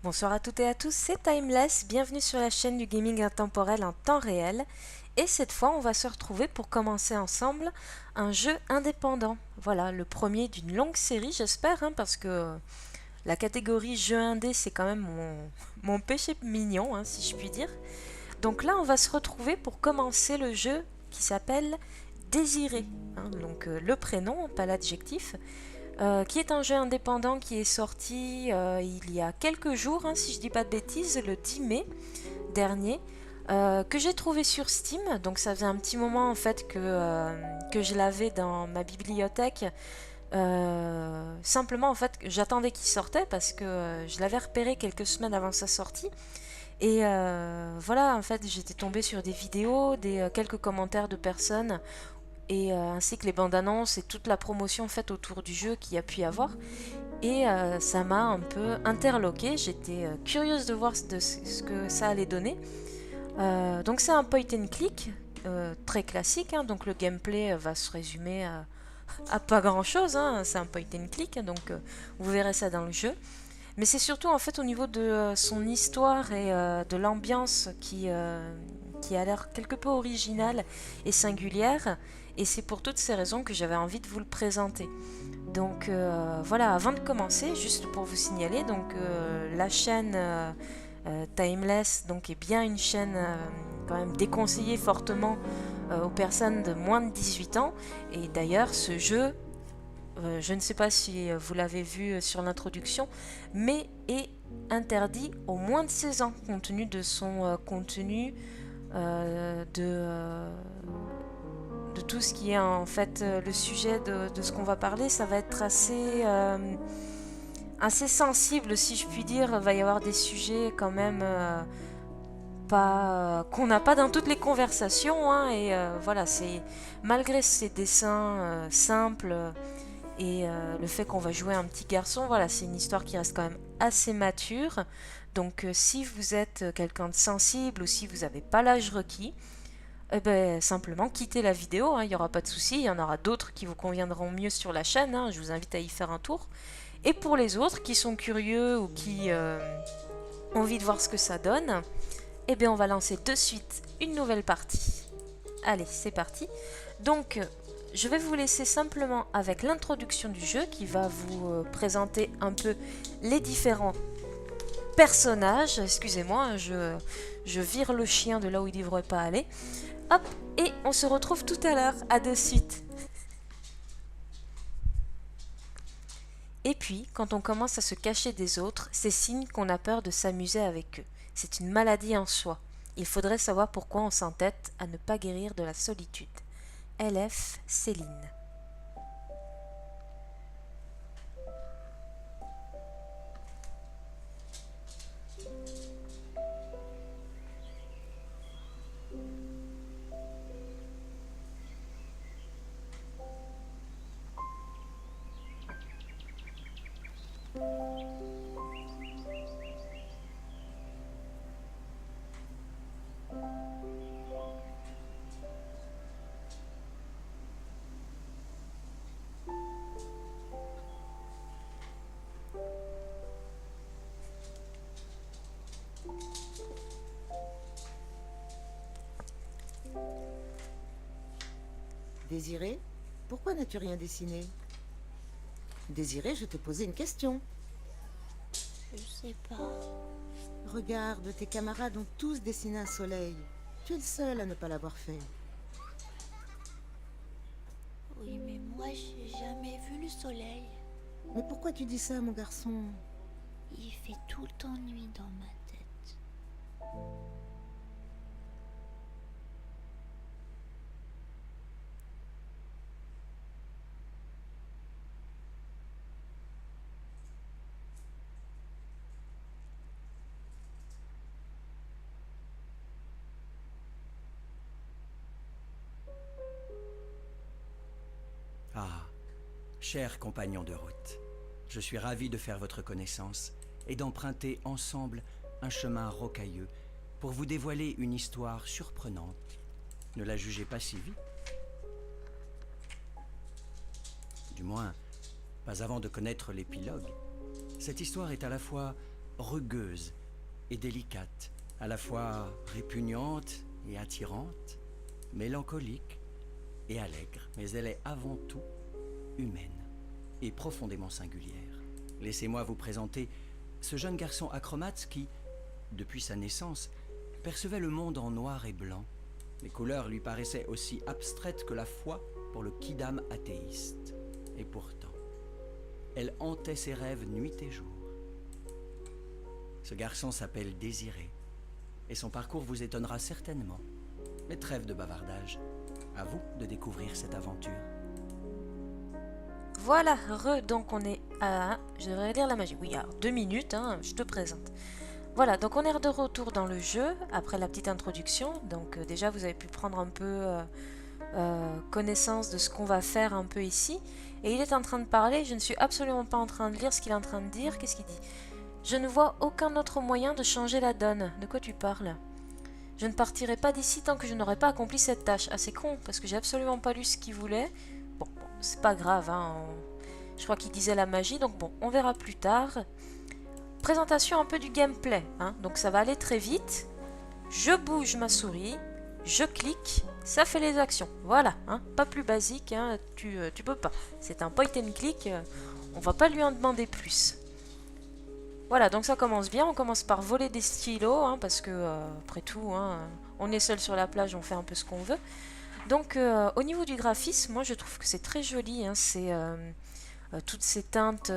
Bonsoir à toutes et à tous, c'est Timeless, bienvenue sur la chaîne du gaming intemporel en temps réel. Et cette fois, on va se retrouver pour commencer ensemble un jeu indépendant. Voilà, le premier d'une longue série, j'espère, hein, parce que la catégorie jeu indé, c'est quand même mon péché mignon, hein, si je puis dire. Donc là, on va se retrouver pour commencer le jeu qui s'appelle Désiré. Hein, donc le prénom, pas l'adjectif. Qui est un jeu indépendant qui est sorti il y a quelques jours, hein, si je dis pas de bêtises, le 10 mai dernier, que j'ai trouvé sur Steam. Donc ça faisait un petit moment en fait que je l'avais dans ma bibliothèque. Simplement en fait, j'attendais qu'il sortait parce que je l'avais repéré quelques semaines avant sa sortie. Et voilà, en fait, j'étais tombée sur des vidéos, quelques commentaires de personnes et ainsi que les bandes annonces et toute la promotion faite autour du jeu qu'il y a pu y avoir. Et ça m'a un peu interloquée, j'étais curieuse de voir ce que ça allait donner. Donc c'est un point and click très classique, hein, donc le gameplay va se résumer à pas grand chose, hein, c'est un point and click, donc vous verrez ça dans le jeu. Mais c'est surtout en fait au niveau de son histoire et de l'ambiance qui a l'air quelque peu originale et singulière. Et c'est pour toutes ces raisons que j'avais envie de vous le présenter. Donc voilà, avant de commencer, juste pour vous signaler, donc la chaîne Timeless donc est bien une chaîne quand même déconseillée fortement aux personnes de moins de 18 ans. Et d'ailleurs, ce jeu, je ne sais pas si vous l'avez vu sur l'introduction, mais est interdit aux moins de 16 ans, compte tenu de son contenu de tout ce qui est en fait le sujet de ce qu'on va parler. Ça va être assez sensible, si je puis dire. Il va y avoir des sujets quand même pas qu'on n'a pas dans toutes les conversations, hein, et voilà, c'est malgré ces dessins simples et le fait qu'on va jouer un petit garçon, voilà, c'est une histoire qui reste quand même assez mature. Donc si vous êtes quelqu'un de sensible ou si vous n'avez pas l'âge requis, eh ben, simplement quittez la vidéo, hein, il n'y aura pas de souci, il y en aura d'autres qui vous conviendront mieux sur la chaîne, hein, je vous invite à y faire un tour. Et pour les autres qui sont curieux ou qui ont envie de voir ce que ça donne, eh bien on va lancer de suite une nouvelle partie. Allez, c'est parti. Donc, je vais vous laisser simplement avec l'introduction du jeu qui va vous présenter un peu les différents personnages. Excusez-moi, je vire le chien de là où il ne devrait pas aller. Hop, et on se retrouve tout à l'heure. À de suite. Et puis, quand on commence à se cacher des autres, c'est signe qu'on a peur de s'amuser avec eux. C'est une maladie en soi. Il faudrait savoir pourquoi on s'entête à ne pas guérir de la solitude. LF Céline. Désiré, pourquoi n'as-tu rien dessiné? Désiré, je te posais une question. Je sais pas. Regarde, tes camarades ont tous dessiné un soleil. Tu es le seul à ne pas l'avoir fait. Oui, mais moi j'ai jamais vu le soleil. Mais pourquoi tu dis ça, mon garçon? Il fait tout le temps nuit dans ma tête. Ah, cher compagnon de route, je suis ravi de faire votre connaissance et d'emprunter ensemble un chemin rocailleux pour vous dévoiler une histoire surprenante. Ne la jugez pas si vite. Du moins, pas avant de connaître l'épilogue. Cette histoire est à la fois rugueuse et délicate, à la fois répugnante et attirante, mélancolique et allègre, mais elle est avant tout humaine et profondément singulière. Laissez-moi vous présenter ce jeune garçon acromate qui, depuis sa naissance, percevait le monde en noir et blanc. Les couleurs lui paraissaient aussi abstraites que la foi pour le quidam athéiste. Et pourtant, elle hantait ses rêves nuit et jour. Ce garçon s'appelle Désiré, et son parcours vous étonnera certainement. Mais trêve de bavardage, à vous de découvrir cette aventure. Voilà, donc on est à... Je devrais lire la magie. Oui, alors 2 minutes, hein, je te présente. Voilà, donc on est de retour dans le jeu, après la petite introduction. Donc déjà, vous avez pu prendre un peu connaissance de ce qu'on va faire un peu ici. Et il est en train de parler, je ne suis absolument pas en train de lire ce qu'il est en train de dire. Qu'est-ce qu'il dit? Je ne vois aucun autre moyen de changer la donne. De quoi tu parles? Je ne partirai pas d'ici tant que je n'aurai pas accompli cette tâche. Ah, c'est con, parce que j'ai absolument pas lu ce qu'il voulait. Bon, c'est pas grave, hein. Je crois qu'il disait la magie, donc bon, on verra plus tard. Présentation un peu du gameplay, hein. Donc ça va aller très vite. Je bouge ma souris, je clique, ça fait les actions. Voilà, hein. Pas plus basique, hein. Tu peux pas. C'est un point and click, on va pas lui en demander plus. Voilà, donc ça commence bien. On commence par voler des stylos, hein, parce que, après tout, hein, on est seul sur la plage, on fait un peu ce qu'on veut. Donc, au niveau du graphisme, moi je trouve que c'est très joli, hein. C'est toutes ces teintes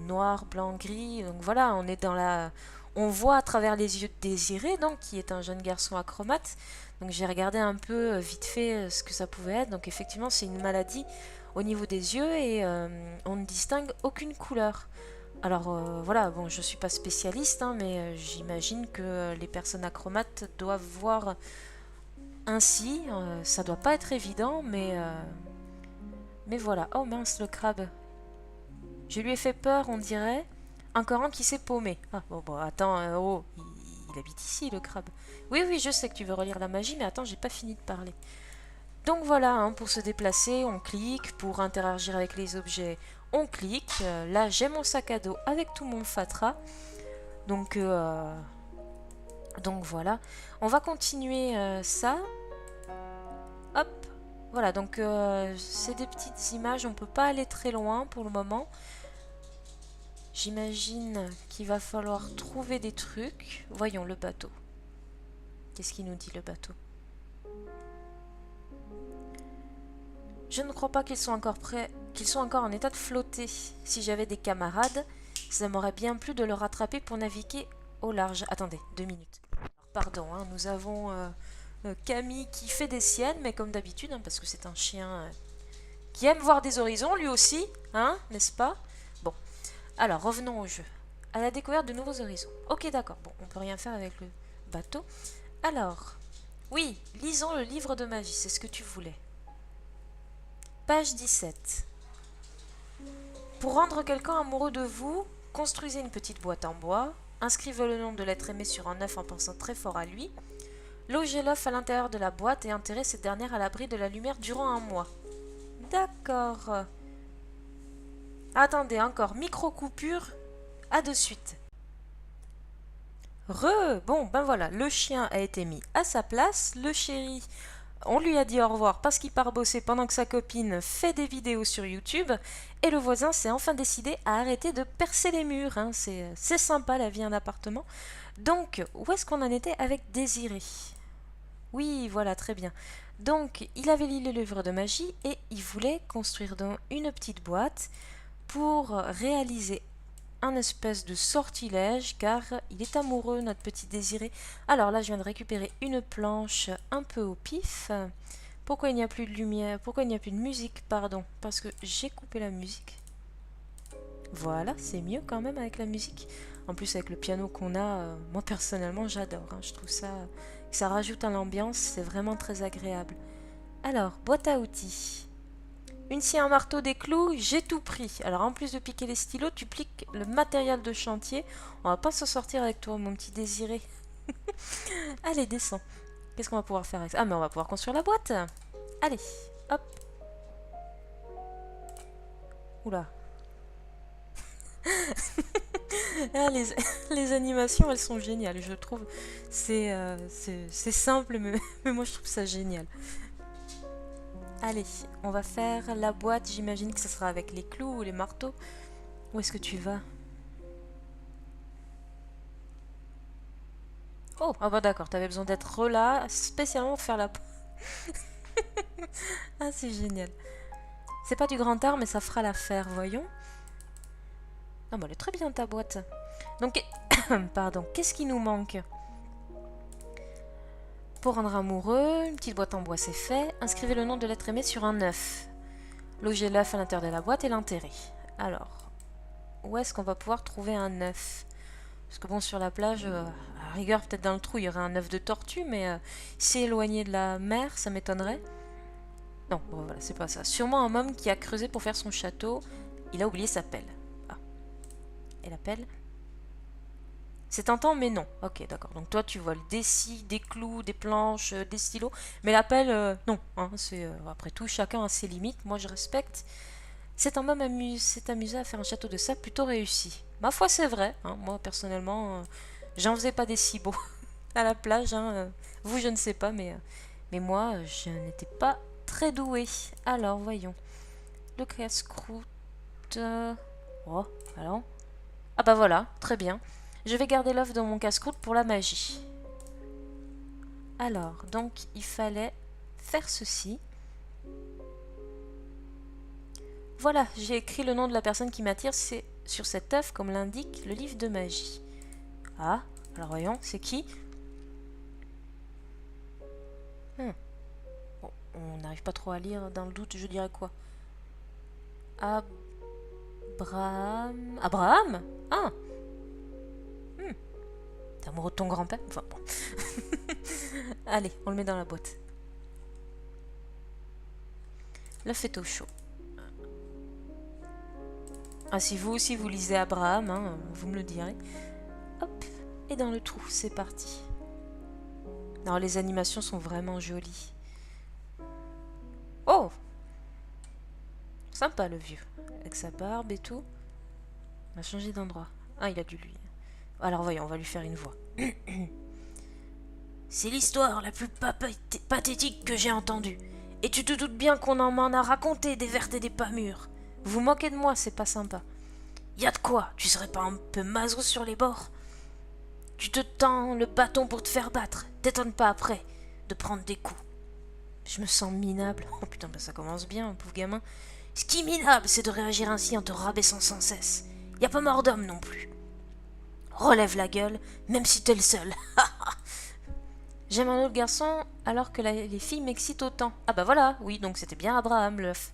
noir, blanc, gris. Donc voilà, on est dans la... On voit à travers les yeux de Désiré, donc, qui est un jeune garçon acromate. Donc j'ai regardé un peu vite fait ce que ça pouvait être. Donc effectivement, c'est une maladie au niveau des yeux et on ne distingue aucune couleur. Alors voilà, bon, je suis pas spécialiste, hein, mais j'imagine que les personnes acromates doivent voir ainsi. Ça doit pas être évident, mais voilà. Oh mince, le crabe. Je lui ai fait peur, on dirait. Encore un qui s'est paumé. Ah bon, attends, oh, il habite ici, le crabe. Oui, oui, je sais que tu veux relire la magie, mais attends, j'ai pas fini de parler. Donc voilà, hein, pour se déplacer, on clique. Pour interagir avec les objets, on clique. Là, j'ai mon sac à dos avec tout mon fatras. Donc voilà. On va continuer ça. Hop. Voilà, donc c'est des petites images. On peut pas aller très loin pour le moment. J'imagine qu'il va falloir trouver des trucs. Voyons le bateau. Qu'est-ce qu'il nous dit, le bateau? Je ne crois pas qu'ils sont encore prêts, qu'ils sont encore en état de flotter. Si j'avais des camarades, ça m'aurait bien plu de le rattraper pour naviguer au large. Attendez, 2 minutes. Pardon, hein, nous avons Camille qui fait des siennes, mais comme d'habitude, hein, parce que c'est un chien qui aime voir des horizons, lui aussi, hein, n'est-ce pas? Bon, alors revenons au jeu. À la découverte de nouveaux horizons. Ok, d'accord, bon, on peut rien faire avec le bateau. Alors, oui, lisons le livre de magie, c'est ce que tu voulais. Page 17. Pour rendre quelqu'un amoureux de vous, construisez une petite boîte en bois, inscrivez le nom de l'être aimé sur un œuf en pensant très fort à lui, logez l'œuf à l'intérieur de la boîte et enterrez cette dernière à l'abri de la lumière durant 1 mois. D'accord. Attendez, encore, micro-coupure, à de suite. Bon, ben voilà, le chien a été mis à sa place, le chéri... On lui a dit au revoir parce qu'il part bosser pendant que sa copine fait des vidéos sur YouTube. Et le voisin s'est enfin décidé à arrêter de percer les murs. Hein. C'est sympa la vie en appartement. Donc, où est-ce qu'on en était avec Désiré? Oui, voilà, très bien. Donc, il avait lu le livre de magie et il voulait construire donc une petite boîte pour réaliser un espèce de sortilège car il est amoureux, notre petit Désiré. Alors là, je viens de récupérer une planche un peu au pif. Pourquoi il n'y a plus de lumière? Pourquoi il n'y a plus de musique? Pardon, parce que j'ai coupé la musique. Voilà, c'est mieux quand même avec la musique. En plus, avec le piano qu'on a, moi personnellement, j'adore. Hein. Je trouve ça rajoute à l'ambiance, c'est vraiment très agréable. Alors, boîte à outils. Une scie, un marteau, des clous, j'ai tout pris. Alors en plus de piquer les stylos, tu piques le matériel de chantier. On va pas s'en sortir avec toi, mon petit Désiré. Allez, descends. Qu'est-ce qu'on va pouvoir faire avec ça? Ah, mais on va pouvoir construire la boîte. Allez, hop. Oula. Ah, les animations, elles sont géniales, je trouve. C'est simple, mais moi je trouve ça génial. Allez, on va faire la boîte. J'imagine que ce sera avec les clous ou les marteaux. Où est-ce que tu vas? Oh, ah bah d'accord, t'avais besoin d'être là, spécialement pour faire la... Ah, c'est génial. C'est pas du grand art, mais ça fera l'affaire, voyons. Ah bah elle est très bien ta boîte. Donc, pardon, qu'est-ce qui nous manque? Pour rendre amoureux, une petite boîte en bois, c'est fait. Inscrivez le nom de l'être aimé sur un œuf. Logez l'œuf à l'intérieur de la boîte et l'enterrez. Alors, où est-ce qu'on va pouvoir trouver un œuf? Parce que bon, sur la plage, à rigueur, peut-être dans le trou, il y aurait un œuf de tortue, mais si éloigné de la mer, ça m'étonnerait. Non, bon, voilà, c'est pas ça. Sûrement un homme qui a creusé pour faire son château. Il a oublié sa pelle. Ah. Et la pelle? C'est tentant, mais non. Ok, d'accord. Donc toi, tu voles des scies, des clous, des planches, des stylos. Mais la pelle, non. Hein, après tout, chacun a ses limites. Moi, je respecte. Cet homme s'est amusé à faire un château de sable plutôt réussi. Ma foi, c'est vrai. Hein. Moi, personnellement, j'en faisais pas des si beaux à la plage. Hein. Vous, je ne sais pas, mais moi, je n'étais pas très douée. Alors, voyons. Le casse-croûte... Oh, alors... Ah bah voilà, très bien. Je vais garder l'œuf dans mon casse-croûte pour la magie. Alors, donc, il fallait faire ceci. Voilà, j'ai écrit le nom de la personne qui m'attire, c'est sur cet œuf, comme l'indique le livre de magie. Ah, alors voyons, c'est qui? Bon, on n'arrive pas trop à lire, dans le doute, je dirais quoi? Abraham... Abraham? Ah! T'es amoureux de ton grand-père? Enfin bon. Allez, on le met dans la boîte. L'œuf est au chaud. Ah, si vous aussi vous lisez Abraham, hein, vous me le direz. Hop, et dans le trou, c'est parti. Non, les animations sont vraiment jolies. Oh! Sympa le vieux, avec sa barbe et tout. On va changer d'endroit. Ah, il a dû lui. Alors voyons, on va lui faire une voix. C'est l'histoire la plus pathétique que j'ai entendue. Et tu te doutes bien qu'on m'en a raconté des vertes et des pas mûres. Vous moquez de moi, c'est pas sympa. Y a de quoi, tu serais pas un peu maso sur les bords? Tu te tends le bâton pour te faire battre. T'étonnes pas après de prendre des coups. Je me sens minable. Oh putain, bah ça commence bien, pauvre gamin. Ce qui est minable, c'est de réagir ainsi en te rabaissant sans cesse. Y a pas mort d'homme non plus. Relève la gueule, même si t'es le seul. J'aime un autre garçon alors que les filles m'excitent autant. Ah bah voilà, oui, donc c'était bien Abraham, l'œuf.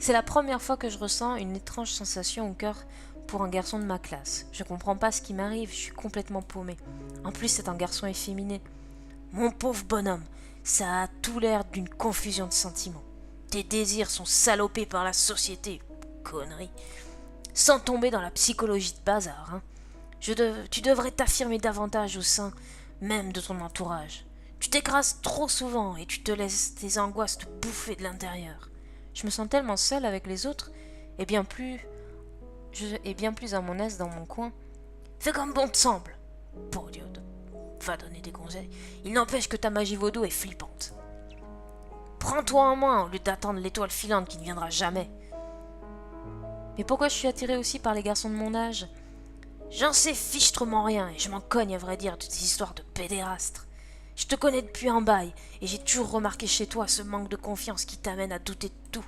C'est la première fois que je ressens une étrange sensation au cœur pour un garçon de ma classe. Je comprends pas ce qui m'arrive, je suis complètement paumée. En plus, c'est un garçon efféminé. Mon pauvre bonhomme, ça a tout l'air d'une confusion de sentiments. Tes désirs sont salopés par la société. Connerie. Sans tomber dans la psychologie de bazar, hein. Tu devrais t'affirmer davantage au sein même de ton entourage. Tu t'écrases trop souvent et tu te laisses tes angoisses te bouffer de l'intérieur. Je me sens tellement seule avec les autres et bien plus à mon aise dans mon coin. Fais comme bon te semble. Pour Dieu, va donner des conseils. Il n'empêche que ta magie vaudou est flippante. Prends-toi en main au lieu d'attendre l'étoile filante qui ne viendra jamais. Mais pourquoi je suis attirée aussi par les garçons de mon âge? J'en sais fichtrement rien et je m'en cogne à vrai dire de ces histoires de pédérastres. Je te connais depuis un bail et j'ai toujours remarqué chez toi ce manque de confiance qui t'amène à douter de tout.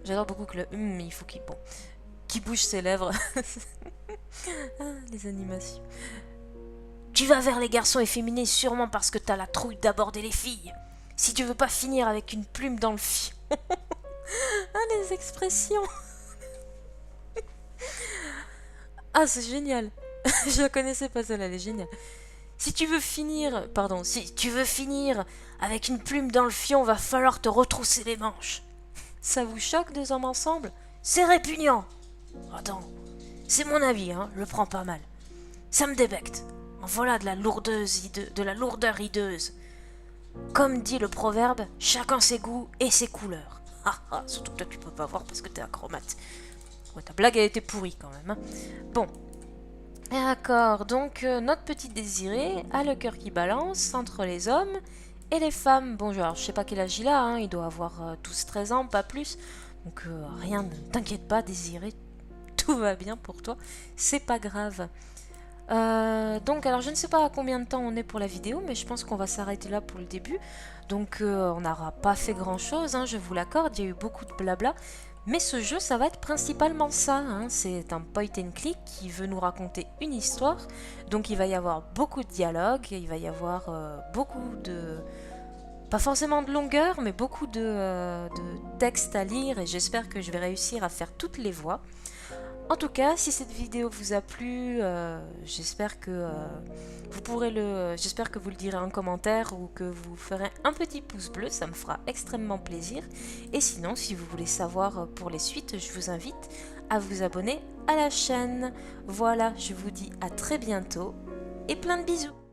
J'adore beaucoup que le il faut qu'il bouge ses lèvres. Ah, les animations. Tu vas vers les garçons efféminés sûrement parce que t'as la trouille d'aborder les filles. Si tu veux pas finir avec une plume dans le fion. Ah, les expressions. Ah, c'est génial. Je la connaissais pas celle-là, elle est géniale. Si tu veux finir avec une plume dans le fion, va falloir te retrousser les manches. Ça vous choque deux hommes ensemble? C'est répugnant. Attends, c'est mon avis, hein, je le prends pas mal. Ça me débecte. En voilà de la lourdeur hideuse. Comme dit le proverbe, chacun ses goûts et ses couleurs. Surtout que toi tu peux pas voir parce que t'es acromate. Ouais, ta blague, elle était pourrie quand même. Hein. Bon. D'accord, donc notre petit Désiré a le cœur qui balance entre les hommes et les femmes. Bon, alors, je sais pas quel âge il a, hein, il doit avoir 12-13 ans, pas plus. Donc rien, ne t'inquiète pas Désiré, tout va bien pour toi, c'est pas grave. Donc alors je ne sais pas à combien de temps on est pour la vidéo, mais je pense qu'on va s'arrêter là pour le début. Donc on n'aura pas fait grand chose, hein, je vous l'accorde, il y a eu beaucoup de blabla. Mais ce jeu, ça va être principalement ça, hein. C'est un point and click qui veut nous raconter une histoire. Donc il va y avoir beaucoup de dialogues, il va y avoir beaucoup de... Pas forcément de longueur, mais beaucoup de texte à lire et j'espère que je vais réussir à faire toutes les voix. En tout cas, si cette vidéo vous a plu, j'espère que j'espère que vous le direz en commentaire ou que vous ferez un petit pouce bleu, ça me fera extrêmement plaisir. Et sinon, si vous voulez savoir pour les suites, je vous invite à vous abonner à la chaîne. Voilà, je vous dis à très bientôt et plein de bisous.